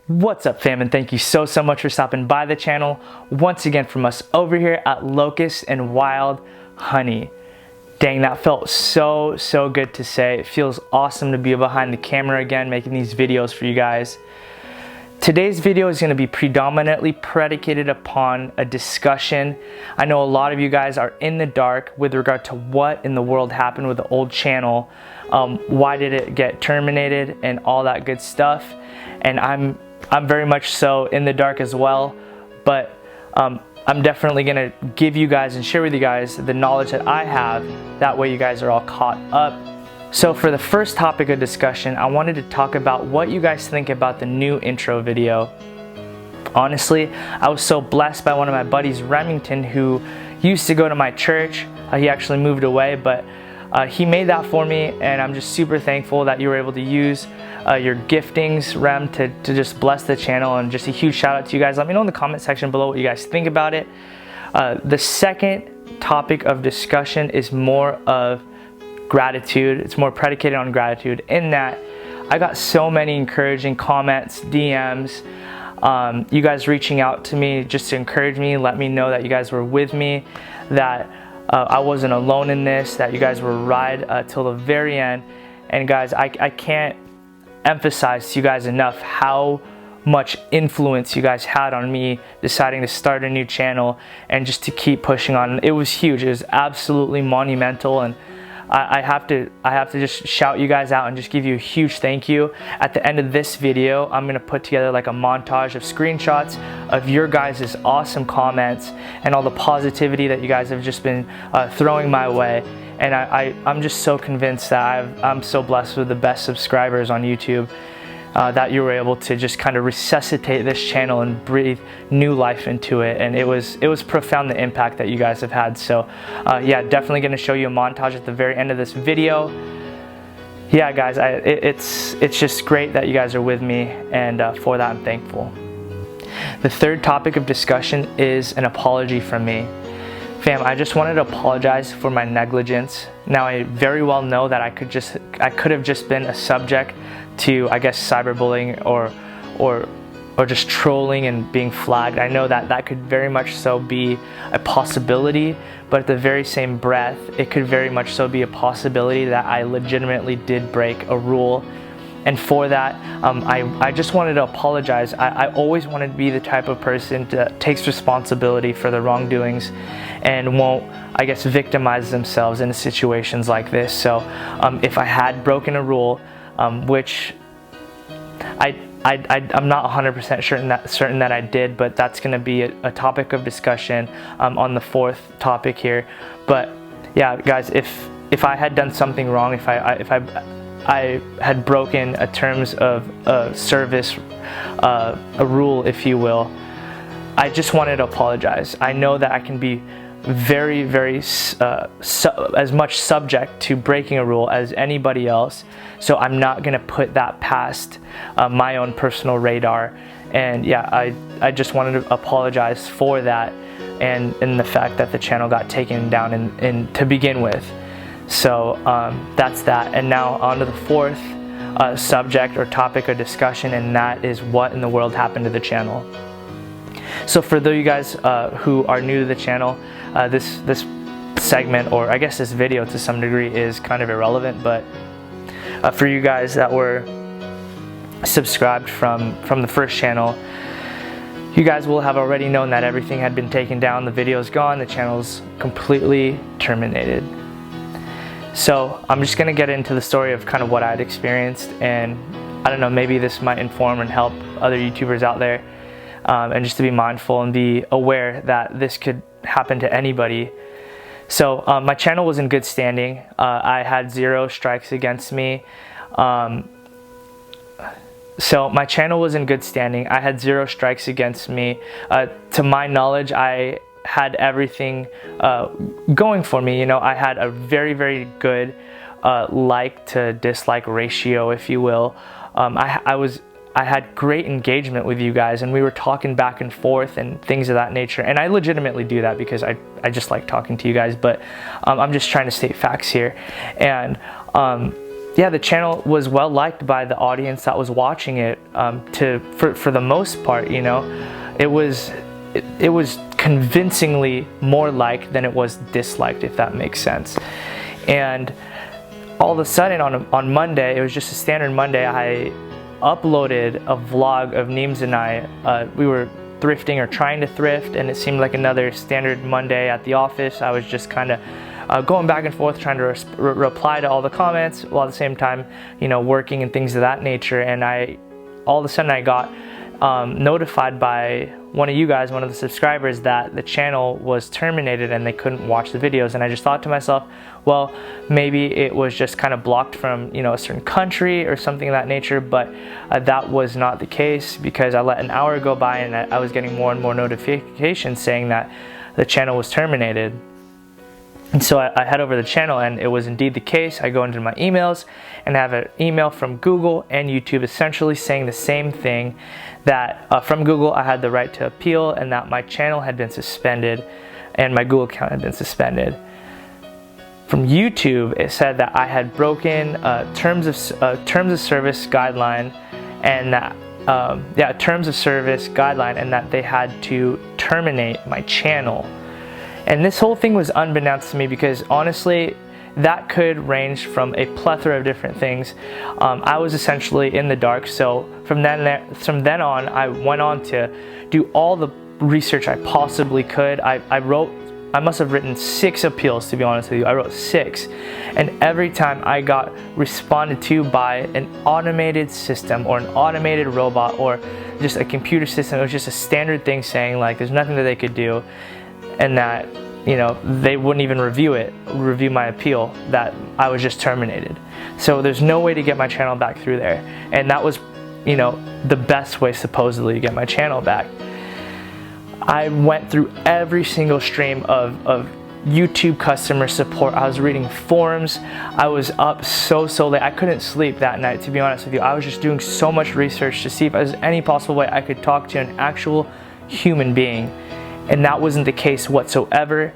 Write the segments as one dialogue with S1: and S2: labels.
S1: What's up, fam, and thank you so much for stopping by the channel once again from us over here at Locust&WildHoney. Dang, that felt so good to say. It feels awesome to be behind the camera again, making these videos for you guys. Today's video is going to be predominantly predicated upon a discussion. I know a lot of you guys are in the dark with regard to what in the world happened with the old channel. Why did it get terminated and all that good stuff? And I'm very much so in the dark as well, but I'm definitely gonna give you guys and share with you guys the knowledge that I have. That way you guys are all caught up. So for the first topic of discussion, I wanted to talk about what you guys think about the new intro video. Honestly, I was so blessed by one of my buddies, Remington, who used to go to my church. He actually moved away, but he made that for me, and I'm just super thankful that you were able to use your giftings, Rem, to just bless the channel. And just a huge shout out to you guys. Let me know in the comment section below what you guys think about it. The second topic of discussion is more of gratitude. It's more predicated on gratitude, in that I got so many encouraging comments, DMs, you guys reaching out to me just to encourage me, let me know that you guys were with me, that I wasn't alone in this, that you guys were right till the very end. And guys, I can't emphasize to you guys enough how much influence you guys had on me deciding to start a new channel and just to keep pushing on. It was huge. It was absolutely monumental, and I have to just shout you guys out and just give you a huge thank you. At the end of this video, I'm gonna put together like a montage of screenshots of your guys' awesome comments and all the positivity that you guys have just been throwing my way. And I'm just so convinced that I'm so blessed with the best subscribers on YouTube, that you were able to just kind of resuscitate this channel and breathe new life into it. And it was profound, the impact that you guys have had. So yeah, definitely going to show you a montage at the very end of this video. Yeah, guys, it's just great that you guys are with me, and for that I'm thankful. The third topic of discussion is an apology from me. Fam, I just wanted to apologize for my negligence. Now, I very well know that I could have just been a subject to, I guess, cyberbullying or just trolling and being flagged. I know that could very much so be a possibility, but at the very same breath, it could very much so be a possibility that I legitimately did break a rule. And for that, I just wanted to apologize. I always wanted to be the type of person that takes responsibility for the wrongdoings and won't, I guess, victimize themselves in situations like this. So if I had broken a rule, which I'm not 100% certain that I did, but that's going to be a topic of discussion on the fourth topic here. But yeah, guys, if I had done something wrong, if I had broken a terms of service, a rule, if you will, I just wanted to apologize. I know that I can be very as much subject to breaking a rule as anybody else, so I'm not gonna put that past my own personal radar. And yeah, I just wanted to apologize for that, and the fact that the channel got taken down in to begin with. So that's that. And now on to the fourth subject or topic of discussion, and that is what in the world happened to the channel. So for those of you guys who are new to the channel, this segment, or I guess this video to some degree, is kind of irrelevant, but for you guys that were subscribed from the first channel, you guys will have already known that everything had been taken down, the video's gone, the channel's completely terminated. So I'm just gonna get into the story of kind of what I'd experienced, and I don't know, maybe this might inform and help other YouTubers out there, and just to be mindful and be aware that this could happen to anybody. So my channel was in good standing. I had 0 strikes against me. So my channel was in good standing. I had 0 strikes against me. To my knowledge, I had everything going for me. You know, I had a very good like to dislike ratio, if you will. I had great engagement with you guys, and we were talking back and forth and things of that nature. And I legitimately do that because I just like talking to you guys, but I'm just trying to state facts here. And yeah, the channel was well liked by the audience that was watching it. For the most part, you know, it was convincingly more liked than it was disliked, if that makes sense. And all of a sudden on Monday, it was just a standard Monday, I uploaded a vlog of Neems and I. We were thrifting or trying to thrift, and it seemed like another standard Monday at the office. I was just kind of going back and forth trying to reply to all the comments while at the same time, you know, working and things of that nature. And all of a sudden I got notified by one of you guys, one of the subscribers, that the channel was terminated and they couldn't watch the videos. And I just thought to myself, well, maybe it was just kind of blocked from, you know, a certain country or something of that nature. But that was not the case, because I let an hour go by and I was getting more and more notifications saying that the channel was terminated. And so I head over to the channel, and it was indeed the case. I go into my emails and I have an email from Google and YouTube essentially saying the same thing, that from Google I had the right to appeal and that my channel had been suspended and my Google account had been suspended. From YouTube, it said that I had broken terms of service guideline, and that terms of service guideline, and that they had to terminate my channel. And this whole thing was unbeknownst to me, because honestly, that could range from a plethora of different things. I was essentially in the dark. So from then on, I went on to do all the research I possibly could. I must have written 6 appeals, to be honest with you. I wrote 6, and every time I got responded to by an automated system or an automated robot or just a computer system. It was just a standard thing saying like there's nothing that they could do, and that, you know, they wouldn't even review my appeal, that I was just terminated. So there's no way to get my channel back through there. And that was, you know, the best way supposedly to get my channel back. I went through every single stream of YouTube customer support. I was reading forums. I was up so late. I couldn't sleep that night, to be honest with you. I was just doing so much research to see if there's any possible way I could talk to an actual human being. And that wasn't the case whatsoever.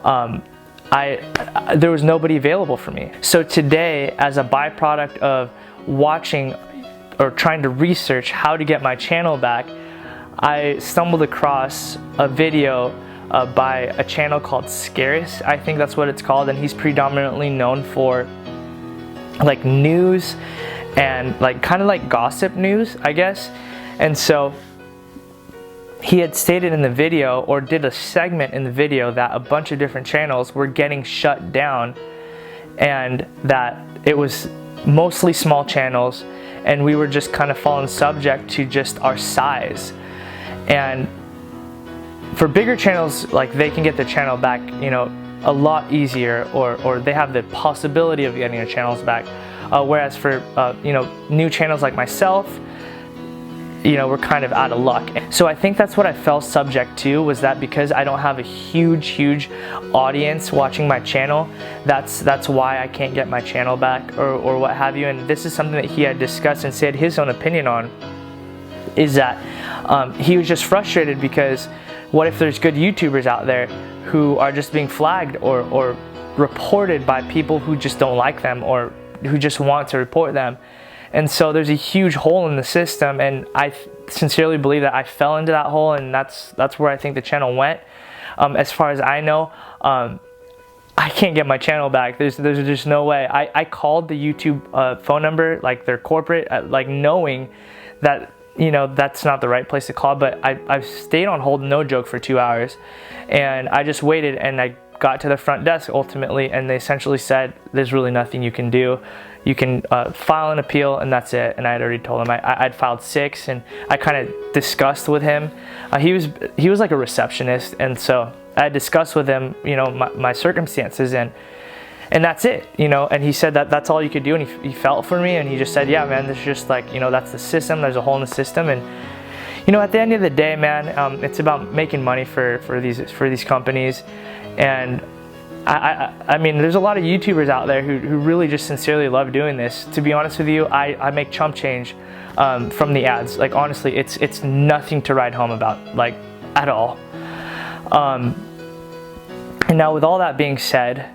S1: There was nobody available for me. So today, as a byproduct of watching or trying to research how to get my channel back, I stumbled across a video by a channel called Scaris. I think that's what it's called, and he's predominantly known for like news and like kind of like gossip news, I guess. And so he had stated in the video, or did a segment in the video, that a bunch of different channels were getting shut down, and that it was mostly small channels, and we were just kind of falling subject to just our size. And for bigger channels, like, they can get their channel back, you know, a lot easier, or they have the possibility of getting their channels back. Whereas for you know, new channels like myself, you know, we're kind of out of luck. So I think that's what I fell subject to, was that because I don't have a huge audience watching my channel, that's why I can't get my channel back, or what have you. And this is something that he had discussed and said his own opinion on, is that he was just frustrated because what if there's good YouTubers out there who are just being flagged or reported by people who just don't like them, or who just want to report them. And so there's a huge hole in the system, and I sincerely believe that I fell into that hole, and that's where I think the channel went. As far as I know, I can't get my channel back. There's just no way. I called the YouTube phone number, like their corporate, like knowing that, you know, that's not the right place to call, but I've stayed on hold, no joke, for 2 hours, and I just waited, and I got to the front desk ultimately, and they essentially said, there's really nothing you can do. You can file an appeal, and that's it. And I had already told him I'd filed 6, and I kind of discussed with him. He was like a receptionist, and so I discussed with him, you know, my circumstances, and that's it, you know. And he said that that's all you could do, and he felt for me, and he just said, yeah, man, this is just like, you know, that's the system. There's a hole in the system, and you know, at the end of the day, man, it's about making money for these companies. And I mean, there's a lot of YouTubers out there who really just sincerely love doing this. To be honest with you, I make chump change from the ads. Like, honestly, it's nothing to write home about, like, at all. And now, with all that being said,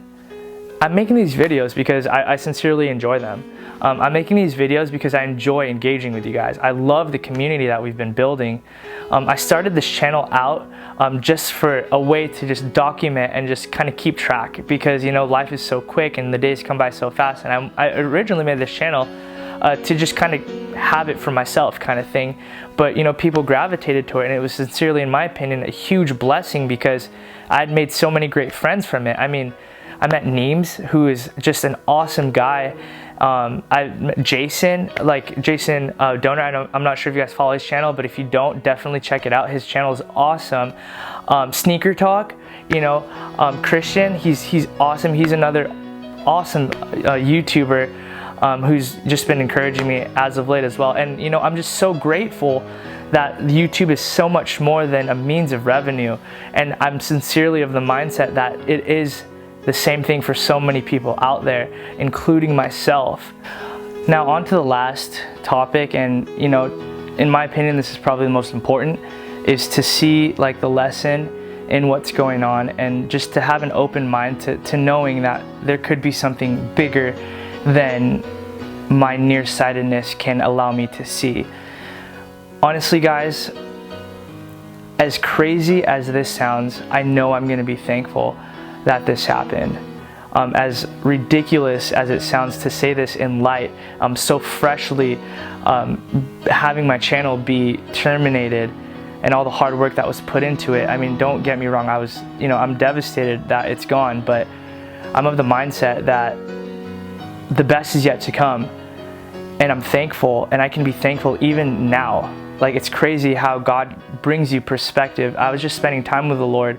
S1: I'm making these videos because I sincerely enjoy them. I'm making these videos because I enjoy engaging with you guys. I love the community that we've been building. I started this channel out just for a way to just document and just kind of keep track, because, you know, life is so quick and the days come by so fast. And I originally made this channel to just kind of have it for myself kind of thing. But, you know, people gravitated to it, and it was sincerely, in my opinion, a huge blessing, because I'd made so many great friends from it. I mean, I met Neems, who is just an awesome guy. I met Jason, Donor. I'm not sure if you guys follow his channel, but if you don't, definitely check it out. His channel is awesome. Sneaker Talk, you know, Christian, he's awesome. He's another awesome YouTuber who's just been encouraging me as of late as well. And, you know, I'm just so grateful that YouTube is so much more than a means of revenue. And I'm sincerely of the mindset that it is the same thing for so many people out there, including myself. Now, on to the last topic, and, you know, in my opinion, this is probably the most important, is to see like the lesson in what's going on, and just to have an open mind to knowing that there could be something bigger than my nearsightedness can allow me to see. Honestly, guys, as crazy as this sounds, I know I'm going to be thankful that this happened. As ridiculous as it sounds to say this in light, so freshly having my channel be terminated and all the hard work that was put into it. I mean, don't get me wrong, I'm devastated that it's gone, but I'm of the mindset that the best is yet to come, and I'm thankful, and I can be thankful even now. Like, it's crazy how God brings you perspective. I was just spending time with the Lord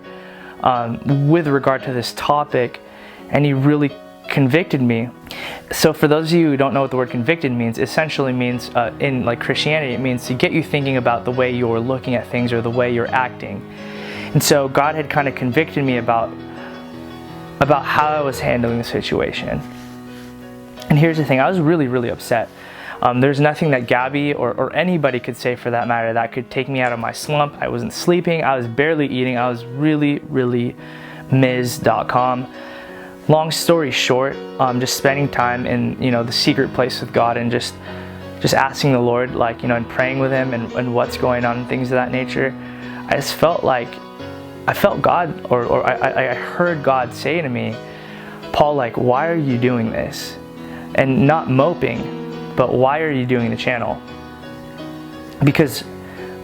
S1: with regard to this topic, and He really convicted me. So for those of you who don't know what the word convicted means, essentially means in like Christianity, it means to get you thinking about the way you're looking at things or the way you're acting. And so God had kind of convicted me about how I was handling the situation. And here's the thing, I was really, really upset. There's nothing that Gabby or anybody could say, for that matter, that could take me out of my slump. I wasn't sleeping, I was barely eating, I was really, really Ms.com. Long story short, just spending time in, you know, the secret place with God, and just asking the Lord, like, you know, and praying with Him and what's going on and things of that nature. I just felt like, I felt God, or I heard God say to me, Paul, like, why are you doing this? And not moping, but why are you doing the channel? Because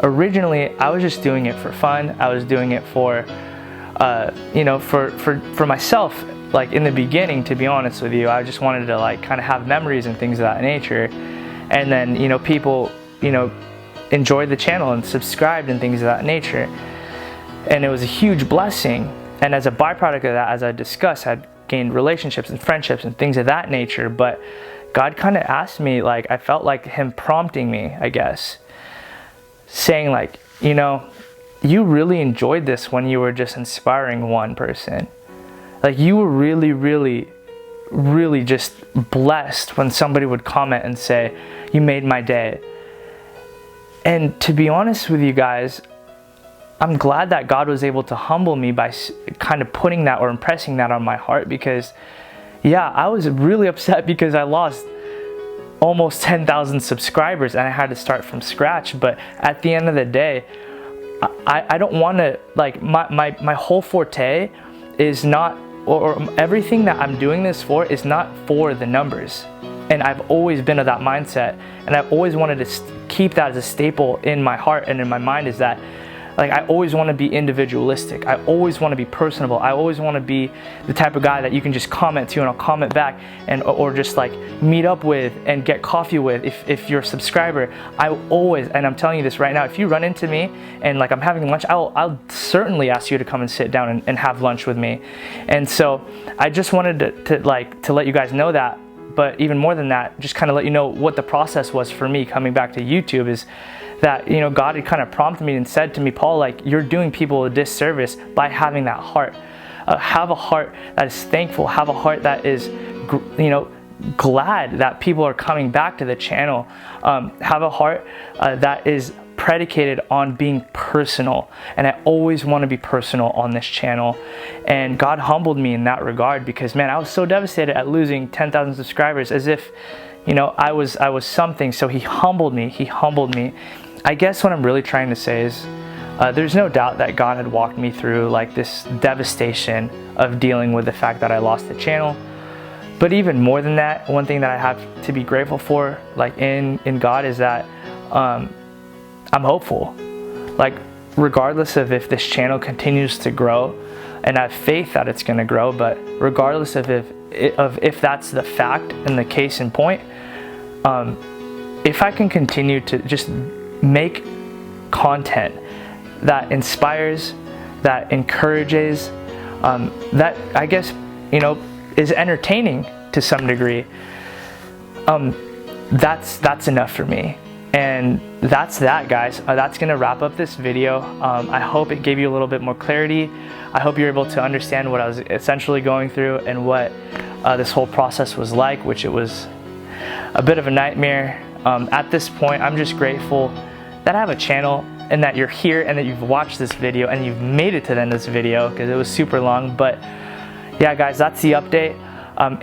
S1: originally I was just doing it for fun. I was doing it for, you know, for myself. Like, in the beginning, to be honest with you, I just wanted to like kind of have memories and things of that nature. And then, you know, people, you know, enjoyed the channel and subscribed and things of that nature. And it was a huge blessing. And as a byproduct of that, as I discussed, I'd gained relationships and friendships and things of that nature. But God kind of asked me, like, I felt like Him prompting me, I guess, saying like, you know, you really enjoyed this when you were just inspiring one person. Like, you were really, really, really just blessed when somebody would comment and say, you made my day. And to be honest with you guys, I'm glad that God was able to humble me by kind of putting that or impressing that on my heart, because yeah, I was really upset because I lost almost 10,000 subscribers and I had to start from scratch. But at the end of the day, I don't want to, like, my whole forte is not, or everything that I'm doing this for is not for the numbers. And I've always been of that mindset, and I've always wanted to keep that as a staple in my heart and in my mind, is that, like, I always want to be individualistic. I always want to be personable. I always want to be the type of guy that you can just comment to and I'll comment back, and or just like meet up with and get coffee with if you're a subscriber. I always, and I'm telling you this right now, if you run into me and like I'm having lunch, I'll certainly ask you to come and sit down and have lunch with me. And so I just wanted to let you guys know that. But even more than that, just kind of let you know what the process was for me coming back to YouTube, is that, you know, God had kind of prompted me and said to me, Paul, like, you're doing people a disservice by having that heart. Have a heart that is thankful. Have a heart that is, you know, glad that people are coming back to the channel. Have a heart that is predicated on being personal, and I always want to be personal on this channel. And God humbled me in that regard, because man, I was so devastated at losing 10,000 subscribers, as if, you know, I was something. So he humbled me. I guess what I'm really trying to say is there's no doubt that God had walked me through like this devastation of dealing with the fact that I lost the channel. But even more than that, one thing that I have to be grateful for, like in God, is that I'm hopeful. Like, regardless of if this channel continues to grow, and I have faith that it's going to grow, but regardless of if that's the fact and the case in point, if I can continue to just make content that inspires, that encourages, that I guess, you know, is entertaining to some degree, that's enough for me. And that's that, guys. That's gonna wrap up this video. I hope it gave you a little bit more clarity. I hope you're able to understand what I was essentially going through and what this whole process was like, which it was a bit of a nightmare. At this point, I'm just grateful that I have a channel, and that you're here, and that you've watched this video, and you've made it to the end of this video, because it was super long. But yeah, guys, that's the update.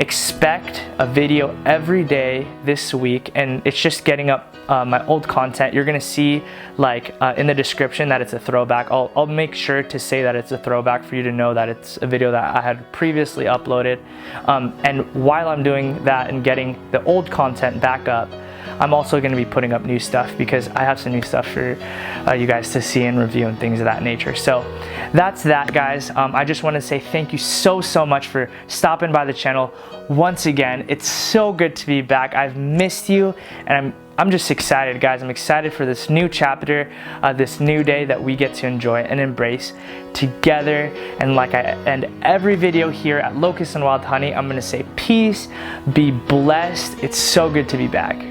S1: Expect a video every day this week, and it's just getting up my old content. You're gonna see, like, in the description that it's a throwback. I'll make sure to say that it's a throwback for you to know that it's a video that I had previously uploaded. And while I'm doing that and getting the old content back up, I'm also going to be putting up new stuff, because I have some new stuff for you guys to see and review and things of that nature. So that's that, guys. I just want to say thank you so much for stopping by the channel once again. It's so good to be back. I've missed you, and I'm just excited, guys. I'm excited for this new chapter, this new day that we get to enjoy and embrace together. And like I end every video here at Locust and Wild Honey, I'm going to say peace, be blessed. It's so good to be back.